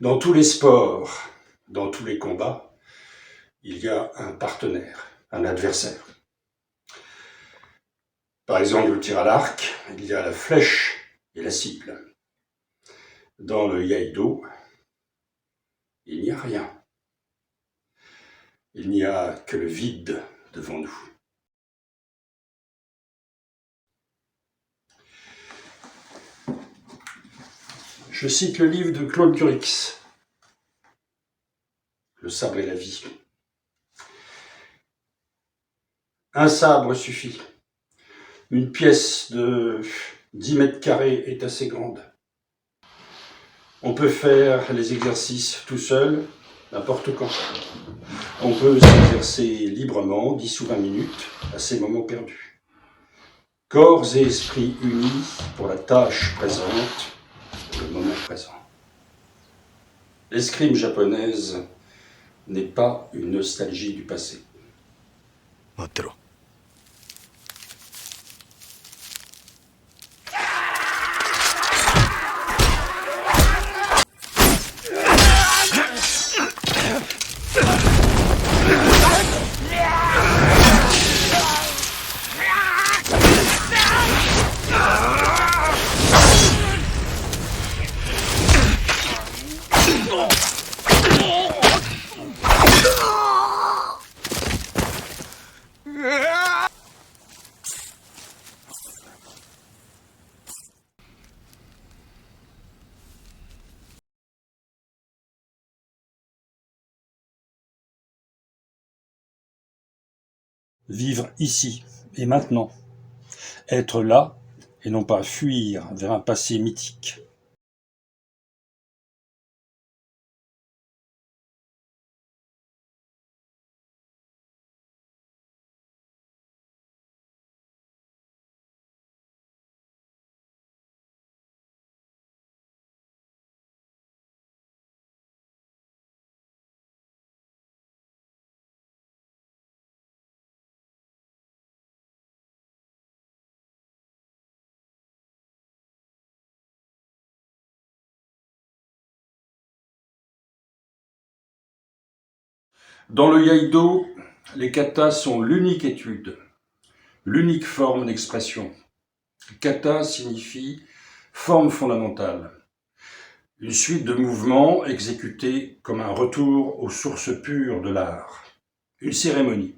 Dans tous les sports, dans tous les combats, il y a un partenaire, un adversaire. Par exemple, le tir à l'arc, il y a la flèche et la cible. Dans le iaido, il n'y a rien. Il n'y a que le vide devant nous. Je cite le livre de Claude Durix, Le sabre et la vie. Un sabre suffit. Une pièce de 10 mètres carrés est assez grande. On peut faire les exercices tout seul, n'importe quand. On peut s'exercer librement, 10 ou 20 minutes, à ces moments perdus. Corps et esprit unis pour la tâche présente, pour le moment présent. L'escrime japonaise n'est pas une nostalgie du passé. Vivre ici et maintenant, être là et non pas fuir vers un passé mythique. Dans le iaido, les katas sont l'unique étude, l'unique forme d'expression. Kata signifie forme fondamentale, une suite de mouvements exécutés comme un retour aux sources pures de l'art, une cérémonie.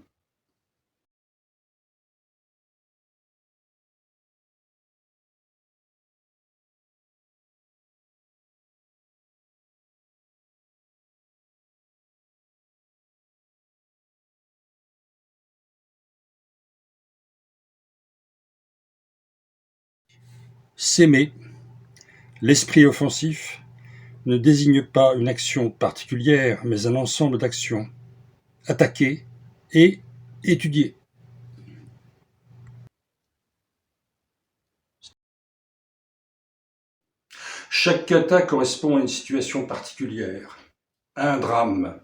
S'aimer, l'esprit offensif, ne désigne pas une action particulière, mais un ensemble d'actions. Attaquer et étudier. Chaque kata correspond à une situation particulière, à un drame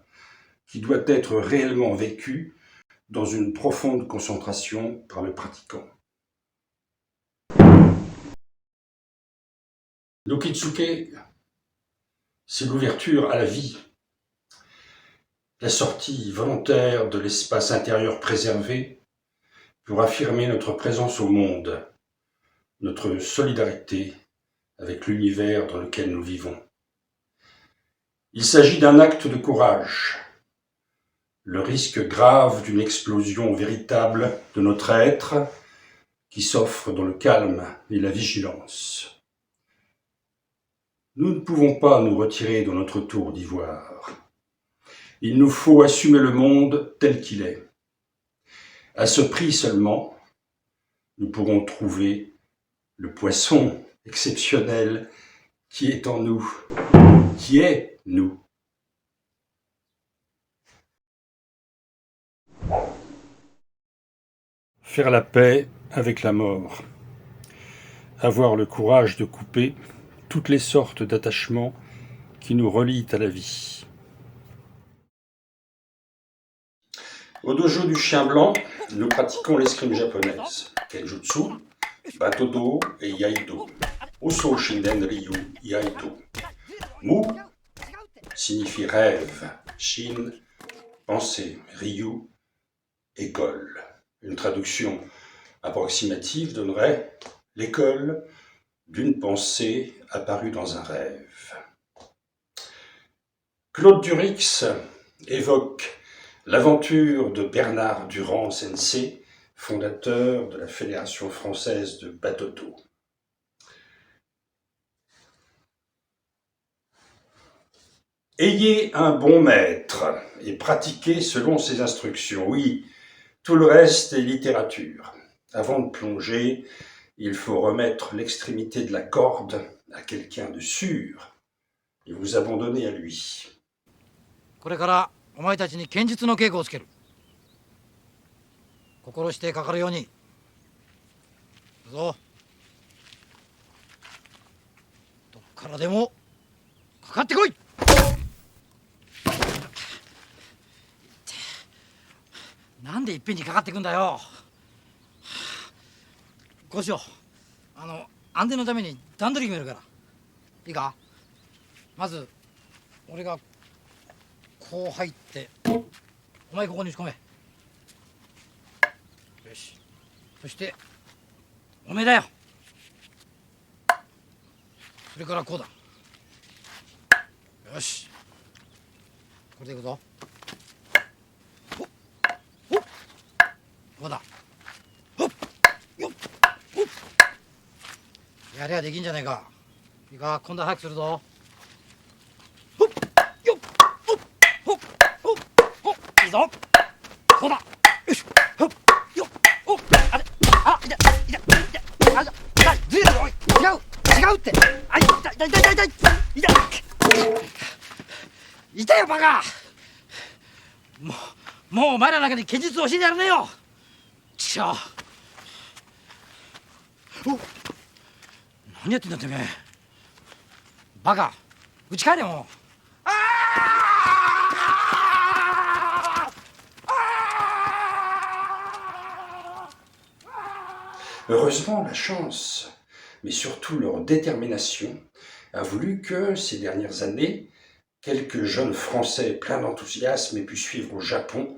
qui doit être réellement vécu dans une profonde concentration par le pratiquant. L'Okitsuke, c'est l'ouverture à la vie, la sortie volontaire de l'espace intérieur préservé pour affirmer notre présence au monde, notre solidarité avec l'univers dans lequel nous vivons. Il s'agit d'un acte de courage, le risque grave d'une explosion véritable de notre être qui s'offre dans le calme et la vigilance. Nous ne pouvons pas nous retirer dans notre tour d'ivoire. Il nous faut assumer le monde tel qu'il est. À ce prix seulement, nous pourrons trouver le poisson exceptionnel qui est en nous, qui est nous. Faire la paix avec la mort. Avoir le courage de couper toutes les sortes d'attachements qui nous relient à la vie. Au dojo du Chien Blanc, nous pratiquons l'escrime japonaise, Kenjutsu, Batodo et Iaido, Oso Shinden Ryu Iaido. Mu signifie rêve, Shin, pensée, Ryu, école. Une traduction approximative donnerait l'école d'une pensée apparue dans un rêve. Claude Durix évoque l'aventure de Bernard Durand Sensei, fondateur de la Fédération française de Batodo. Ayez un bon maître et pratiquez selon ses instructions. Oui, tout le reste est littérature. Avant de plonger, il faut remettre l'extrémité de la corde à quelqu'un de sûr et vous abandonner à lui. これからお前たちに剣術の稽古をつける。心してかかるように。行くぞ。どっからでもかかってこい。なんでいっぺんにかかってくんだよ。こうしよう。安全のために段取り決めるから。いいか。まず俺がこう入ってお前ここに打ち込め。よし。そしておめえだよ。それからこうだ。よし。これでいくぞ。ほっほっこうだ。ほっよっほっやりゃできんじゃねえか。いいか、今度は早くするぞ。ほっよっほっほっほっほっいいぞ。こうだ。よしほっよっほっあれあ痛い痛い痛いあ痛いずれるぞ。おい違うってあ痛い痛い痛い痛い痛い痛いよバカ。もうお前らだけに剣術を教えてやらねえよ。ちくしょう。お何やってんだってめえバカ。うち帰れもう。Heureusement, la chance, mais surtout leur détermination, a voulu que, ces dernières années, quelques jeunes Français pleins d'enthousiasme aient pu suivre au Japon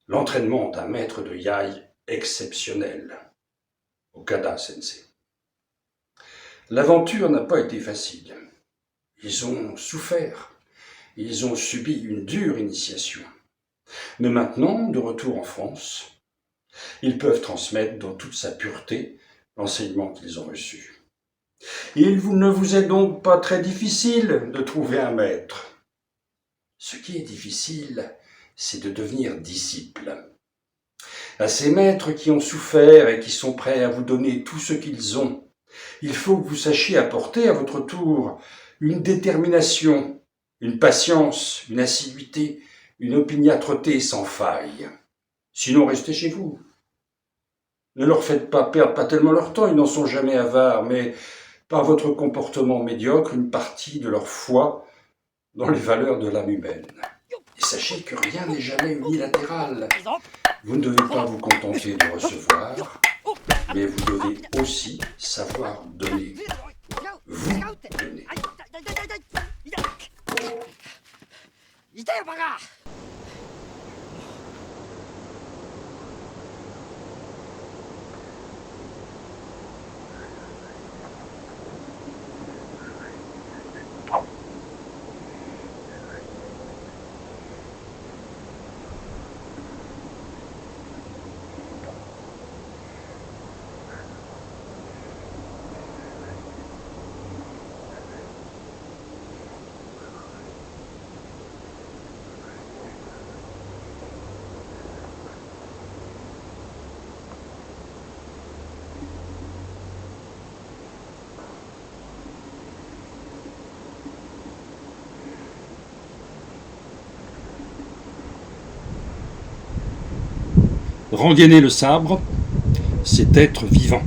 l'entraînement d'un maître de yai exceptionnel, Okada Sensei. L'aventure n'a pas été facile. Ils ont souffert, ils ont subi une dure initiation. Mais maintenant, de retour en France, ils peuvent transmettre dans toute sa pureté l'enseignement qu'ils ont reçu. Il ne vous est donc pas très difficile de trouver un maître. Ce qui est difficile, c'est de devenir disciple. À ces maîtres qui ont souffert et qui sont prêts à vous donner tout ce qu'ils ont, il faut que vous sachiez apporter à votre tour une détermination, une patience, une assiduité, une opiniâtreté sans faille. Sinon, restez chez vous. Ne leur faites pas perdre pas tellement leur temps, ils n'en sont jamais avares, mais par votre comportement médiocre, une partie de leur foi dans les valeurs de l'âme humaine. Et sachez que rien n'est jamais unilatéral. Vous ne devez pas vous contenter de recevoir, mais vous devez aussi savoir donner. Vous donnez. 痛いよバカ。Rengainer le sabre, c'est être vivant.